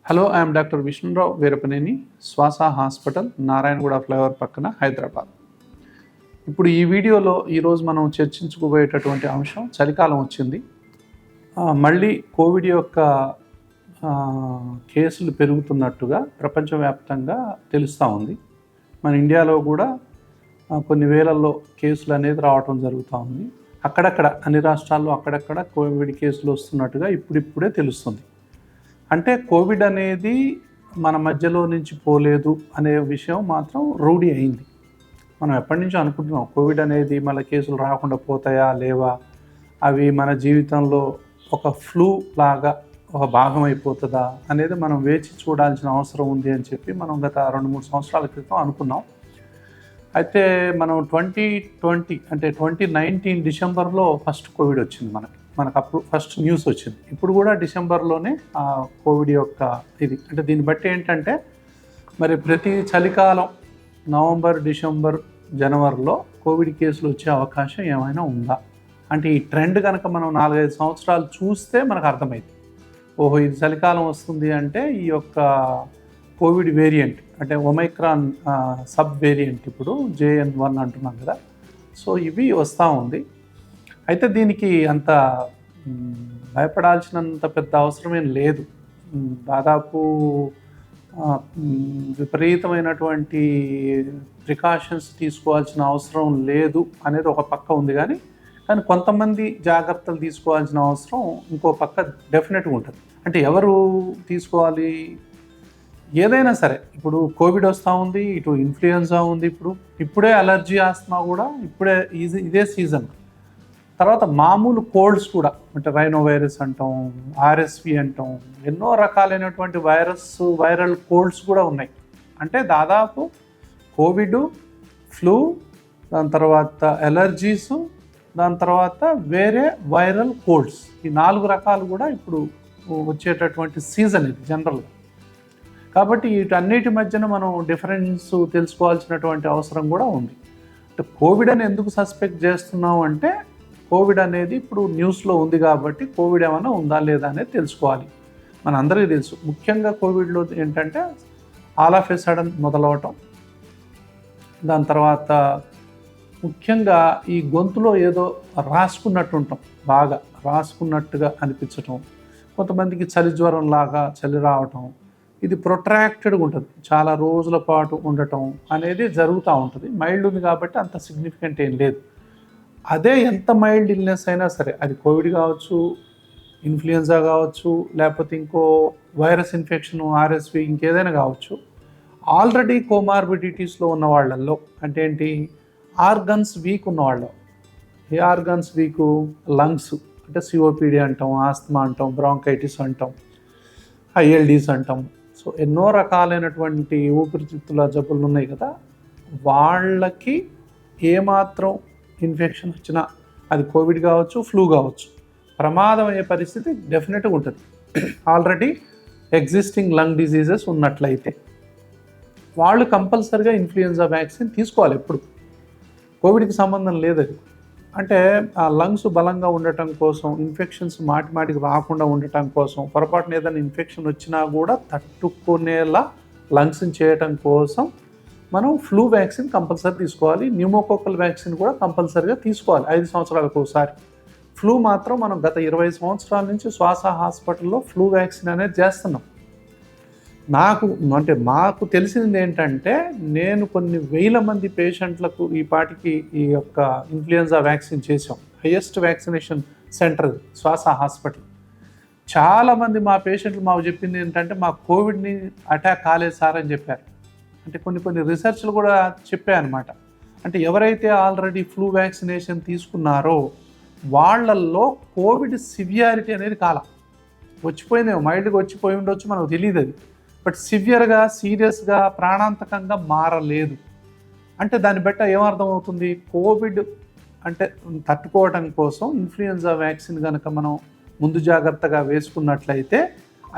Hello, I'm doctor Vishnu Rao Veerapaneni, శ్వాస hospital, Narayanguda flyover పక్కన, హైదరాబాద్. ఇప్పుడు ఈ వీడియోలో ఈరోజు మనం చర్చించుకోబోయేటటువంటి అంశం చలికాలం వచ్చింది. మళ్ళీ కోవిడ్ యొక్క కేసులు పెరుగుతున్నట్టుగా ప్రపంచవ్యాప్తంగా తెలుస్తూ ఉంది. మన ఇండియాలో కూడా కొన్ని వేలల్లో కేసులు అనేది రావటం జరుగుతూ ఉంది. అక్కడక్కడ అన్ని రాష్ట్రాల్లో అక్కడక్కడ కోవిడ్ కేసులు వస్తున్నట్టుగా ఇప్పుడిప్పుడే తెలుస్తుంది. అంటే కోవిడ్ అనేది మన మధ్యలో నుంచి పోలేదు అనే విషయం మాత్రం రూఢి అయింది. మనం ఎప్పటి నుంచో అనుకుంటున్నాం కోవిడ్ అనేది మన కేసులు రాకుండా పోతాయా లేవా, అవి మన జీవితంలో ఒక ఫ్లూ లాగా ఒక భాగం అయిపోతుందా అనేది మనం వేచి చూడాల్సిన అవసరం ఉంది అని చెప్పి మనం గత 2-3 సంవత్సరాల క్రితం అనుకున్నాం. అయితే మనం 2020 అంటే 2019 డిసెంబర్లో ఫస్ట్ కోవిడ్ వచ్చింది మనకు అప్పుడు ఫస్ట్ న్యూస్ వచ్చింది. ఇప్పుడు కూడా డిసెంబర్లోనే కోవిడ్ యొక్క ఇది అంటే దీన్ని బట్టి ఏంటంటే మరి ప్రతి చలికాలం నవంబర్, డిసెంబర్, జనవరిలో కోవిడ్ కేసులు వచ్చే అవకాశం ఏమైనా ఉందా అంటే ఈ ట్రెండ్ కనుక మనం 4-5 సంవత్సరాలు చూస్తే మనకు అర్థమైంది. ఓహో, ఇది చలికాలం వస్తుంది అంటే ఈ యొక్క కోవిడ్ వేరియంట్ అంటే ఒమైక్రాన్ సబ్ వేరియంట్ ఇప్పుడు JN.1 అంటున్నాం కదా, సో ఇవి వస్తూ ఉంది. అయితే దీనికి అంత భయపడాల్సినంత పెద్ద అవసరమేం లేదు. దాదాపు విపరీతమైనటువంటి ప్రికాషన్స్ తీసుకోవాల్సిన అవసరం లేదు అనేది ఒక పక్క ఉంది, కానీ కొంతమంది జాగ్రత్తలు తీసుకోవాల్సిన అవసరం ఇంకో పక్క డెఫినెట్గా ఉంటుంది. అంటే ఎవరు తీసుకోవాలి? ఏదైనా సరే, ఇప్పుడు కోవిడ్ వస్తూ ఉంది, ఇటు ఇన్ఫ్లుయెన్జా ఉంది, ఇప్పుడే అలర్జీ, ఆస్తమా కూడా ఇదే సీజన్. తర్వాత మామూలు కోల్డ్స్ కూడా అంటే రైనో వైరస్ అంటాం, RSV అంటాం, ఎన్నో రకాలైనటువంటి వైరల్ కోల్డ్స్ కూడా ఉన్నాయి. అంటే దాదాపు కోవిడ్, ఫ్లూ, దాని తర్వాత అలర్జీసు, దాని తర్వాత వేరే వైరల్ కోల్డ్స్, ఈ 4 రకాలు కూడా ఇప్పుడు వచ్చేటటువంటి సీజన్ ఇది జనరల్గా. కాబట్టి వీటన్నిటి మధ్యన మనం డిఫరెన్స్ తెలుసుకోవాల్సినటువంటి అవసరం కూడా ఉంది. అంటే కోవిడ్ అని ఎందుకు సస్పెక్ట్ చేస్తున్నాం అంటే కోవిడ్ అనేది ఇప్పుడు న్యూస్లో ఉంది కాబట్టి కోవిడ్ ఏమైనా ఉందా లేదా అనేది తెలుసుకోవాలి. మనందరికీ తెలుసు, ముఖ్యంగా కోవిడ్లో ఏంటంటే ఆల్ ఆఫ్ ఎ సడన్ మొదలవటం, దాని తర్వాత ముఖ్యంగా ఈ గొంతులో ఏదో రాసుకున్నట్టుంటాం, బాగా రాసుకున్నట్టుగా అనిపించటం, కొంతమందికి చలి జ్వరం లాగా చలి రావటం, ఇది ప్రొట్రాక్టెడ్గా ఉంటుంది, చాలా రోజుల పాటు ఉండటం అనేది జరుగుతూ ఉంటుంది. మైల్డ్ ఉంది కాబట్టి అంత సిగ్నిఫికెంట్ ఏం లేదు. అదే ఎంత మైల్డ్ ఇల్నెస్ అయినా సరే, అది కోవిడ్ కావచ్చు, ఇన్ఫ్లుయెన్జా కావచ్చు, లేకపోతే ఇంకో వైరస్ ఇన్ఫెక్షన్, RSV, ఇంకేదైనా కావచ్చు, ఆల్రెడీ కోమార్బిడిటీస్లో ఉన్న వాళ్ళల్లో అంటే ఏంటి, ఆర్గన్స్ వీక్ ఉన్నవాళ్ళు. ఏ ఆర్గన్స్ వీకు? లంగ్స్ అంటే COPD అంటాం, ఆస్తమా అంటాం, బ్రాంకైటిస్ అంటాం, ILDs అంటాం. సో ఎన్నో రకాలైనటువంటి ఊపిరితిత్తుల జబ్బులు ఉన్నాయి కదా, వాళ్ళకి ఏమాత్రం ఇన్ఫెక్షన్ వచ్చినా, అది కోవిడ్ కావచ్చు, ఫ్లూ కావచ్చు, ప్రమాదం అయ్యే పరిస్థితి డెఫినెట్గా ఉంటుంది. ఆల్రెడీ ఎగ్జిస్టింగ్ లంగ్ డిజీజెస్ ఉన్నట్లయితే వాళ్ళు కంపల్సరిగా ఇన్ఫ్లుయెన్జా వ్యాక్సిన్ తీసుకోవాలి. ఎప్పుడు కోవిడ్కి సంబంధం లేదు అది. అంటే ఆ లంగ్స్ బలంగా ఉండటం కోసం, ఇన్ఫెక్షన్స్ మాటికి రాకుండా ఉండటం కోసం, పొరపాటున ఏదైనా ఇన్ఫెక్షన్ వచ్చినా కూడా తట్టుకునేలా లంగ్స్ని చేయటం కోసం మనం ఫ్లూ వ్యాక్సిన్ కంపల్సరీ తీసుకోవాలి. న్యూమోకోకల్ వ్యాక్సిన్ కూడా కంపల్సరీగా తీసుకోవాలి 5 సంవత్సరాలకు ఒకసారి. ఫ్లూ మాత్రం మనం గత 20 సంవత్సరాల నుంచి శ్వాస హాస్పిటల్లో ఫ్లూ వ్యాక్సిన్ అనేది చేస్తున్నాం. మాకు తెలిసింది ఏంటంటే, నేను కొన్ని వేల మంది పేషెంట్లకు ఈ పాటికి ఈ యొక్క ఇన్ఫ్లుయెన్జా వ్యాక్సిన్ చేసాం. హైయెస్ట్ వ్యాక్సినేషన్ సెంటర్ శ్వాస హాస్పిటల్. చాలామంది మా పేషెంట్లు మాకు చెప్పింది ఏంటంటే, మాకు కోవిడ్ని అటాక్ కాలేదు సార్ అని చెప్పారు. అంటే కొన్ని రీసెర్చ్లు కూడా చెప్పాయన్నమాట. అంటే ఎవరైతే ఆల్రెడీ ఫ్లూ వ్యాక్సినేషన్ తీసుకున్నారో వాళ్ళల్లో కోవిడ్ సివియారిటీ అనేది వచ్చిపోయిందేమో, మైల్డ్గా వచ్చిపోయి ఉండొచ్చు, మనకు తెలియదు అది. బట్ సివియర్గా, సీరియస్గా, ప్రాణాంతకంగా మారలేదు. అంటే దాన్ని బట్టి ఏమర్థం అవుతుంది, కోవిడ్ అంటే తట్టుకోవడం కోసం ఇన్ఫ్లుయెన్జా వ్యాక్సిన్ కనుక మనం ముందు జాగ్రత్తగా వేసుకున్నట్లయితే,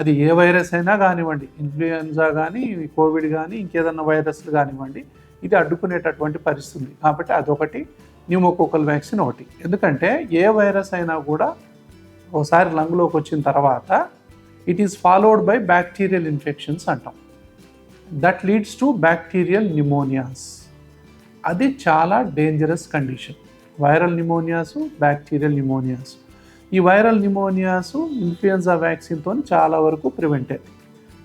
అది ఏ వైరస్ అయినా కానివ్వండి, ఇన్ఫ్లుయెన్జా కానీ, కోవిడ్ కానీ, ఇంకేదన్నా వైరస్లు కానివ్వండి, ఇది అడ్డుకునేటటువంటి పరిస్థితి. కాబట్టి అదొకటి, న్యూమోకోకల్ వ్యాక్సిన్ ఒకటి. ఎందుకంటే ఏ వైరస్ అయినా కూడా ఒకసారి లంగ్లోకి వచ్చిన తర్వాత it is followed by bacterial infections అంటాం. That leads to bacterial pneumonias. అది చాలా dangerous condition. Viral pneumonias, bacterial pneumonias. ఈ వైరల్ న్యూమోనియాస్ ఇన్ఫ్లుయెన్జా వ్యాక్సిన్తో చాలా వరకు ప్రివెంట్ అయ్యాయి.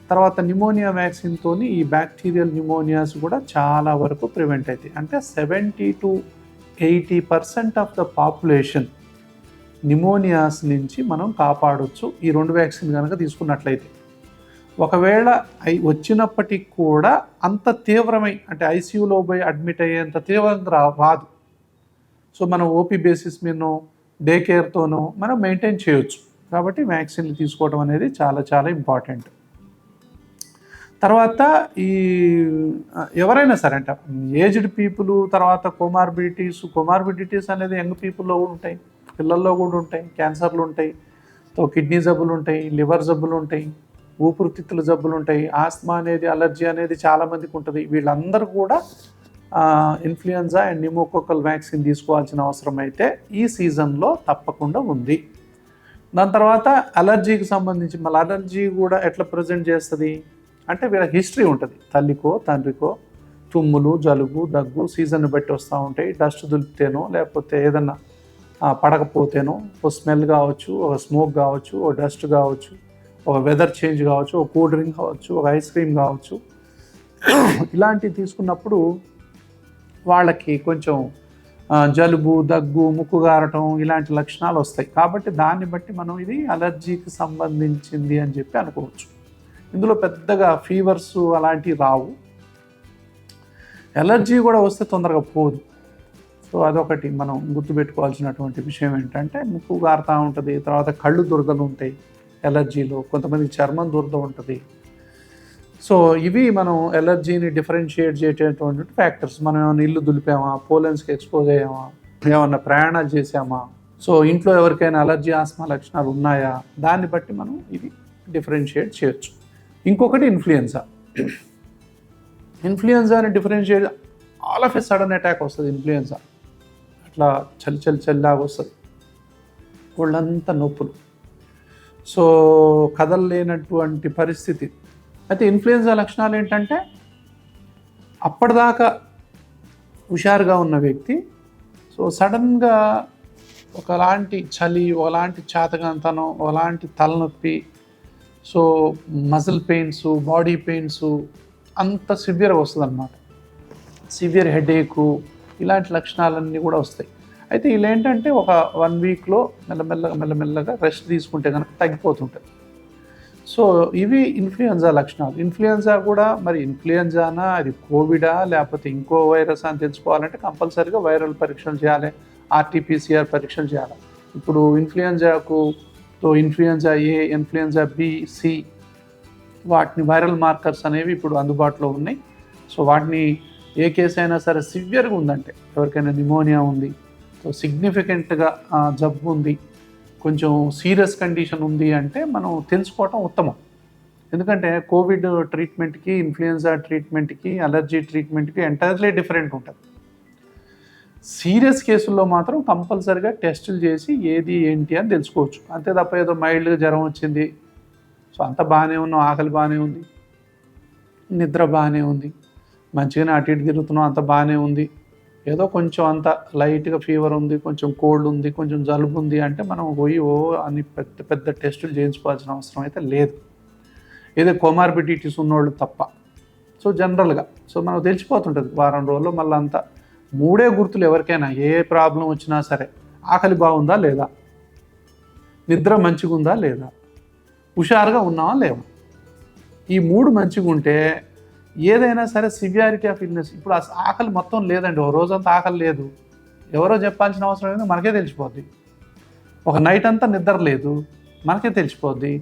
తర్వాత న్యూమోనియా వ్యాక్సిన్తో ఈ బ్యాక్టీరియల్ న్యూమోనియాస్ కూడా చాలా వరకు ప్రివెంట్ అవుతాయి. అంటే 70 to 80% of the population pneumonias నుంచి మనం కాపాడవచ్చు ఈ 2 వ్యాక్సిన్ కనుక తీసుకున్నట్లయితే. ఒకవేళ వచ్చినప్పటికి కూడా అంత తీవ్రమై అంటే ఐసీయూలో పోయి అడ్మిట్ అయ్యేంత తీవ్రంగా రాదు. సో మనం ఓపీ బేసిస్ మీద డే కేర్తోనూ మనం మెయింటైన్ చేయొచ్చు. కాబట్టి వ్యాక్సిన్లు తీసుకోవడం అనేది చాలా చాలా ఇంపార్టెంట్. తర్వాత ఈ ఎవరైనా సరే అంటే ఏజ్డ్ పీపుల్, తర్వాత కొమార్బిడిటీస్ అనేది యంగ్ పీపుల్లో కూడా ఉంటాయి, పిల్లల్లో కూడా ఉంటాయి. క్యాన్సర్లు ఉంటాయి, కిడ్నీ జబ్బులు ఉంటాయి, లివర్ జబ్బులు ఉంటాయి, ఊపిరితిత్తుల జబ్బులు ఉంటాయి, ఆస్మా అనేది, అలర్జీ అనేది చాలామందికి ఉంటుంది. వీళ్ళందరూ కూడా ఇన్ఫ్లుయెన్జా అండ్ న్యూమోకోకల్ వ్యాక్సిన్ తీసుకోవాల్సిన అవసరం అయితే ఈ సీజన్లో తప్పకుండా ఉంది. దాని తర్వాత అలర్జీకి సంబంధించి మళ్ళీ అలర్జీ కూడా ఎట్లా ప్రజెంట్ చేస్తుంది అంటే వీళ్ళకి హిస్టరీ ఉంటుంది. తల్లికో తండ్రికో తుమ్ములు, జలుబు, దగ్గు సీజన్ బట్టి వస్తూ ఉంటాయి. డస్ట్ దులిపితేనో లేకపోతే ఏదన్నా పడకపోతేనో, ఓ స్మెల్ కావచ్చు, ఒక స్మోక్ కావచ్చు, ఓ డస్ట్ కావచ్చు, ఒక వెదర్ చేంజ్ కావచ్చు, ఒక కూల్ డ్రింక్ కావచ్చు, ఒక ఐస్ క్రీమ్ కావచ్చు. ఇలాంటివి తీసుకున్నప్పుడు వాళ్ళకి కొంచెం జలుబు, దగ్గు, ముక్కు గారటం ఇలాంటి లక్షణాలు వస్తాయి. కాబట్టి దాన్ని బట్టి మనం ఇది అలర్జీకి సంబంధించింది అని చెప్పి అనుకోవచ్చు. ఇందులో పెద్దగా ఫీవర్స్ అలాంటివి రావు. ఎలర్జీ కూడా వస్తే తొందరగా పోదు. సో అదొకటి మనం గుర్తుపెట్టుకోవాల్సినటువంటి విషయం ఏంటంటే ముక్కు గారుతూ ఉంటుంది. తర్వాత కళ్ళు దురదలు ఉంటాయి ఎలర్జీలో, కొంతమంది చర్మం దురద ఉంటుంది. సో ఇవి మనం ఎలర్జీని డిఫరెన్షియేట్ చేసేటువంటి ఫ్యాక్టర్స్. మనం ఏమైనా ఇల్లు దులిపామా, పోలెన్స్కి ఎక్స్పోజ్ అయ్యామా, ఏమన్నా ప్రయాణాలు చేసామా, సో ఇంట్లో ఎవరికైనా అలర్జీ, ఆస్మా లక్షణాలు ఉన్నాయా, దాన్ని బట్టి మనం ఇది డిఫరెన్షియేట్ చేయొచ్చు. ఇంకొకటి ఇన్ఫ్లుయెన్జాని differentiate all of a sudden attack వస్తుంది. ఇన్ఫ్లుయెన్జా అట్లా చల్లాగా వస్తుంది, ఒళ్ళంతా నొప్పులు, సో కదలలేనటువంటి పరిస్థితి. అయితే ఇన్ఫ్లుయెన్జా లక్షణాలు ఏంటంటే అప్పటిదాకా హుషారుగా ఉన్న వ్యక్తి సో సడన్గా ఒకలాంటి చలి, ఒకలాంటి చేతగాంతనం, ఒకలాంటి తలనొప్పి, so muscle pains, body pains అంత సివియర్గా వస్తుంది అన్నమాట. సివియర్ హెడేకు ఇలాంటి లక్షణాలన్నీ కూడా వస్తాయి. అయితే వీళ్ళు ఏంటంటే ఒక 1 వీక్లో మెల్లమెల్లగా రెస్ట్ తీసుకుంటే కనుక తగ్గిపోతుంటుంది. సో ఇవి ఇన్ఫ్లుయెన్జా లక్షణాలు. ఇన్ఫ్లుయెన్జా కూడా మరి ఇన్ఫ్లుయెన్జానా, అది కోవిడా లేకపోతే ఇంకో వైరస్ అని తెలుసుకోవాలంటే కంపల్సరీగా వైరల్ పరీక్షలు చేయాలి, ఆర్టీపీసీఆర్ పరీక్షలు చేయాలి. ఇప్పుడు influenza A, influenza B, C వాటిని వైరల్ మార్కర్స్ అనేవి ఇప్పుడు అందుబాటులో ఉన్నాయి. సో వాటిని ఏ కేసు అయినా సరే సివియర్గా ఉందంటే, ఎవరికైనా న్యూమోనియా ఉంది, సో సిగ్నిఫికెంట్గా జబ్బు ఉంది, కొంచెం సీరియస్ కండిషన్ ఉంది అంటే మనం తెలుసుకోవటం ఉత్తమం. ఎందుకంటే కోవిడ్ ట్రీట్మెంట్కి, ఇన్ఫ్లుయెన్జా ట్రీట్మెంట్కి, అలర్జీ ట్రీట్మెంట్కి ఎంటైర్లీ డిఫరెంట్ ఉంటుంది. సీరియస్ కేసుల్లో మాత్రం కంపల్సరీగా టెస్టులు చేసి ఏది ఏంటి అని తెలుసుకోవచ్చు. అంతే తప్ప ఏదో మైల్డ్గా జ్వరం వచ్చింది, సో అంత బాగానే ఉన్నాం, ఆకలి బాగానే ఉంది, నిద్ర బాగానే ఉంది, మంచిగానే అటు ఇటు తిరుగుతున్నాం, అంత బాగానే ఉంది, ఏదో కొంచెం అంత లైట్గా ఫీవర్ ఉంది, కొంచెం కోల్డ్ ఉంది, కొంచెం జలుబు ఉంది అంటే మనం పోయి అని పెద్ద టెస్టులు చేయించుకోవాల్సిన అవసరం అయితే లేదు. ఏదో కొమార్బిడిటీస్ ఉన్నోళ్ళు తప్ప. సో జనరల్గా సో మనకు తెలిసిపోతుంటుంది వారం రోజుల్లో. మళ్ళీ అంతా 3 గుర్తులు ఎవరికైనా ఏ ప్రాబ్లం వచ్చినా సరే: ఆకలి బాగుందా లేదా, నిద్ర మంచిగా ఉందా లేదా, హుషారుగా ఉన్నావా లేవా. ఈ 3 మంచిగా ఉంటే ఏదైనా సరే సివియారిటీ ఆఫ్ ఇల్నెస్. ఇప్పుడు ఆకలి మొత్తం లేదండి, ఓ రోజంతా ఆకలి లేదు, ఎవరో చెప్పాల్సిన అవసరం లేదు, మనకే తెలిసిపోద్ది. ఒక నైట్ అంతా నిద్ర లేదు, మనకే తెలిసిపోద్ది.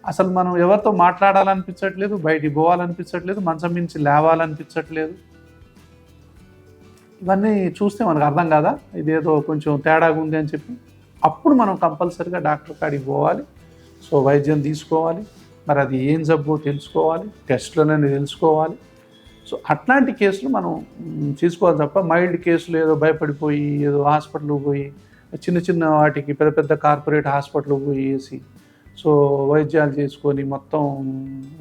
అసలు మనం ఎవరితో మాట్లాడాలనిపించట్లేదు, బయటికి పోవాలనిపించట్లేదు, మంచం మించి లేవాలనిపించట్లేదు. ఇవన్నీ చూస్తే మనకు అర్థం కాదా ఇదేదో కొంచెం తేడాగా ఉంది అని చెప్పి. అప్పుడు మనం కంపల్సరీగా డాక్టర్ కాడికి పోవాలి, సో వైద్యం తీసుకోవాలి. మరి అది ఏం జబ్బో తెలుసుకోవాలి, టెస్ట్లోనే తెలుసుకోవాలి. సో అట్లాంటి కేసులు మనం తీసుకోవాలి తప్ప మైల్డ్ కేసులు ఏదో భయపడిపోయి ఏదో హాస్పిటల్కి పోయి చిన్న వాటికి పెద్ద కార్పొరేట్ హాస్పిటల్కి పోయేసి సో వైద్యాలు చేసుకొని మొత్తం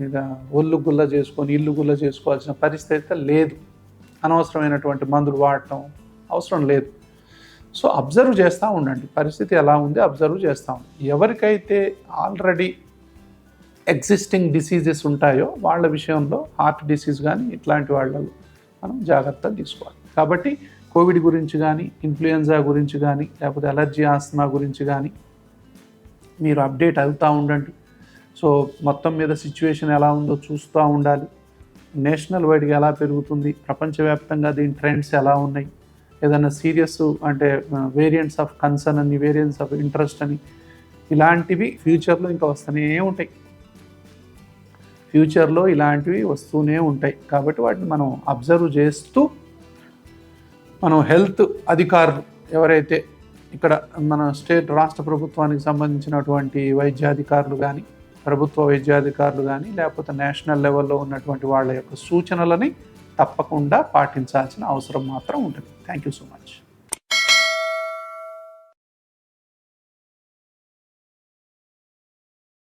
ఇక ఒళ్ళు గుల్ల చేసుకొని ఇల్లు గుల్ల చేసుకోవాల్సిన పరిస్థితి అయితే లేదు. అనవసరమైనటువంటి మందులు వాడటం అవసరం లేదు. సో అబ్జర్వ్ చేస్తూ ఉండండి, పరిస్థితి ఎలా ఉంది అబ్జర్వ్ చేస్తూ ఉండండి. ఎవరికైతే ఆల్రెడీ ఎగ్జిస్టింగ్ డిసీజెస్ ఉంటాయో వాళ్ళ విషయంలో హార్ట్ డిసీజ్ కానీ ఇట్లాంటి వాళ్ళలో మనం జాగ్రత్తలు తీసుకోవాలి. కాబట్టి కోవిడ్ గురించి కానీ, ఇన్ఫ్లుయెన్జా గురించి కానీ, లేకపోతే అలర్జీ ఆస్తమా గురించి కానీ మీరు అప్డేట్ అవుతూ ఉండండి. సో మొత్తం మీద సిచ్యువేషన్ ఎలా ఉందో చూస్తూ ఉండాలి. నేషనల్ వైడ్గా ఎలా పెరుగుతుంది, ప్రపంచవ్యాప్తంగా దీని ట్రెండ్స్ ఎలా ఉన్నాయి, ఏదైనా సీరియస్ అంటే వేరియంట్స్ ఆఫ్ కన్సర్న్ అని, వేరియంట్స్ ఆఫ్ ఇంట్రెస్ట్ అని, ఇలాంటివి ఫ్యూచర్లో ఇంకా వస్తూనే ఉంటాయి. ఫ్యూచర్లో ఇలాంటివి వస్తూనే ఉంటాయి. కాబట్టి వాటిని మనం అబ్జర్వ్ చేస్తూ మనం హెల్త్ అధికారులు ఎవరైతే ఇక్కడ మన రాష్ట్ర ప్రభుత్వానికి సంబంధించినటువంటి వైద్యాధికారులు కానీ, ప్రభుత్వ వైద్యాధికారులు కానీ, లేకపోతే నేషనల్ లెవెల్లో ఉన్నటువంటి వాళ్ళ యొక్క సూచనలని తప్పకుండా పాటించాల్సిన అవసరం మాత్రం ఉంటుంది. Thank you so much.